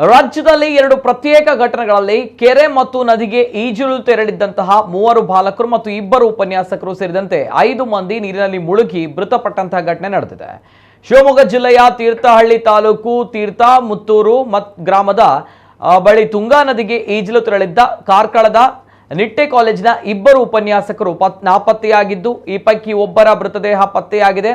ರಾಜ್ಯದಲ್ಲಿ ಎರಡು ಪ್ರತ್ಯೇಕ ಘಟನೆಗಳಲ್ಲಿ ಕೆರೆ ಮತ್ತು ನದಿಗೆ ಈಜಲು ತೆರಳಿದ್ದಂತಹ 3 ಬಾಲಕರು ಮತ್ತು 2 ಉಪನ್ಯಾಸಕರು ಸೇರಿದಂತೆ 5 ಮಂದಿ ನೀರಿನಲ್ಲಿ ಮುಳುಗಿ ಮೃತಪಟ್ಟಂತಹ ಘಟನೆ ನಡೆದಿದೆ. ಶಿವಮೊಗ್ಗ ಜಿಲ್ಲೆಯ ತೀರ್ಥಹಳ್ಳಿ ತಾಲೂಕು ತೀರ್ಥಮುತ್ತೂರು ಗ್ರಾಮದ ಬಳಿ ತುಂಗಾ ನದಿಗೆ ಈಜಲು ತೆರಳಿದ್ದ ಕಾರ್ಕಳದ ನಿಟ್ಟೆ ಕಾಲೇಜಿನ 2 ಉಪನ್ಯಾಸಕರು ನಾಪತ್ತೆಯಾಗಿದ್ದು, ಈ ಪೈಕಿ ಒಬ್ಬರ ಮೃತದೇಹ ಪತ್ತೆಯಾಗಿದೆ.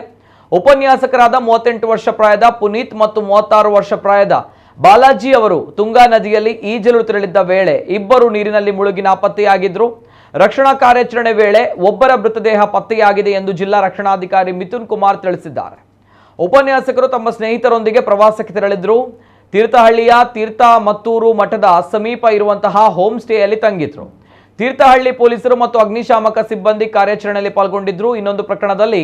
ಉಪನ್ಯಾಸಕರಾದ 38 ವರ್ಷ ಪ್ರಾಯದ ಪುನೀತ್ ಮತ್ತು 36 ವರ್ಷ ಪ್ರಾಯದ ಬಾಲಾಜಿ ಅವರು ತುಂಗಾ ನದಿಯಲ್ಲಿ ಈಜಲು ತೆರಳಿದ್ದ ವೇಳೆ 2 ನೀರಿನಲ್ಲಿ ಮುಳುಗಿ ನಾಪತ್ತೆಯಾಗಿದ್ದರು. ರಕ್ಷಣಾ ಕಾರ್ಯಾಚರಣೆ ವೇಳೆ ಒಬ್ಬರ ಮೃತದೇಹ ಪತ್ತೆಯಾಗಿದೆ ಎಂದು ಜಿಲ್ಲಾ ರಕ್ಷಣಾಧಿಕಾರಿ ಮಿಥುನ್ ಕುಮಾರ್ ತಿಳಿಸಿದ್ದಾರೆ. ಉಪನ್ಯಾಸಕರು ತಮ್ಮ ಸ್ನೇಹಿತರೊಂದಿಗೆ ಪ್ರವಾಸಕ್ಕೆ ತೆರಳಿದ್ರು. ತೀರ್ಥಹಳ್ಳಿಯ ತೀರ್ಥಮತ್ತೂರು ಮಠದ ಸಮೀಪ ಇರುವಂತಹ ಹೋಮ್ ಸ್ಟೇಯಲ್ಲಿ ತಂಗಿದ್ರು. ತೀರ್ಥಹಳ್ಳಿ ಪೊಲೀಸರು ಮತ್ತು ಅಗ್ನಿಶಾಮಕ ಸಿಬ್ಬಂದಿ ಕಾರ್ಯಾಚರಣೆಯಲ್ಲಿ ಪಾಲ್ಗೊಂಡಿದ್ರು. ಇನ್ನೊಂದು ಪ್ರಕರಣದಲ್ಲಿ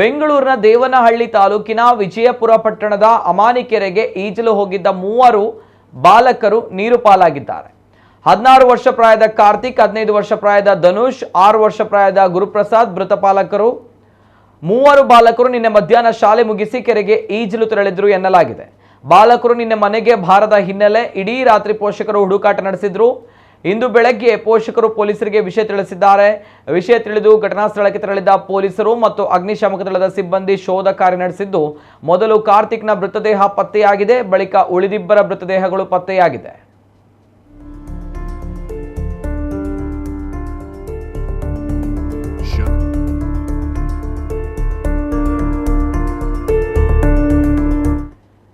ಬೆಂಗಳೂರಿನ ದೇವನಹಳ್ಳಿ ತಾಲೂಕಿನ ವಿಜಯಪುರ ಪಟ್ಟಣದ ಅಮಾನಿಕೆರೆಗೆ ಈಜಲು ಹೋಗಿದ್ದ 3 ಬಾಲಕರು ನೀರು ಪಾಲಾಗಿದ್ದಾರೆ. 16 ವರ್ಷ ಪ್ರಾಯದ ಕಾರ್ತಿಕ್, 15 ವರ್ಷ ಪ್ರಾಯದ ಧನುಷ್, 6 ವರ್ಷ ಪ್ರಾಯದ ಗುರುಪ್ರಸಾದ್ ಮೃತ ಬಾಲಕರು. 3 ಬಾಲಕರು ನಿನ್ನೆ ಮಧ್ಯಾಹ್ನ ಶಾಲೆ ಮುಗಿಸಿ ಕೆರೆಗೆ ಈಜಲು ತೆರಳಿದ್ರು ಎನ್ನಲಾಗಿದೆ. ಬಾಲಕರು ನಿನ್ನೆ ಮನೆಗೆ ಬಾರದ ಹಿನ್ನೆಲೆ ಇಡೀ ರಾತ್ರಿ ಪೋಷಕರು ಹುಡುಕಾಟ ನಡೆಸಿದ್ರು. ಇಂದು ಬೆಳಗ್ಗೆ ಪೋಷಕರು ಪೊಲೀಸರಿಗೆ ವಿಷಯ ತಿಳಿಸಿದ್ದಾರೆ. ವಿಷಯ ತಿಳಿದು ಘಟನಾ ಸ್ಥಳಕ್ಕೆ ತೆರಳಿದ ಪೊಲೀಸರು ಮತ್ತು ಅಗ್ನಿಶಾಮಕ ದಳದ ಸಿಬ್ಬಂದಿ ಶೋಧ ಕಾರ್ಯ ನಡೆಸಿದ್ದು, ಮೊದಲು ಕಾರ್ತಿಕ್ನ ಮೃತದೇಹ ಪತ್ತೆಯಾಗಿದೆ, ಬಳಿಕ ಉಳಿದಿಬ್ಬರ ಮೃತದೇಹಗಳು ಪತ್ತೆಯಾಗಿದೆ.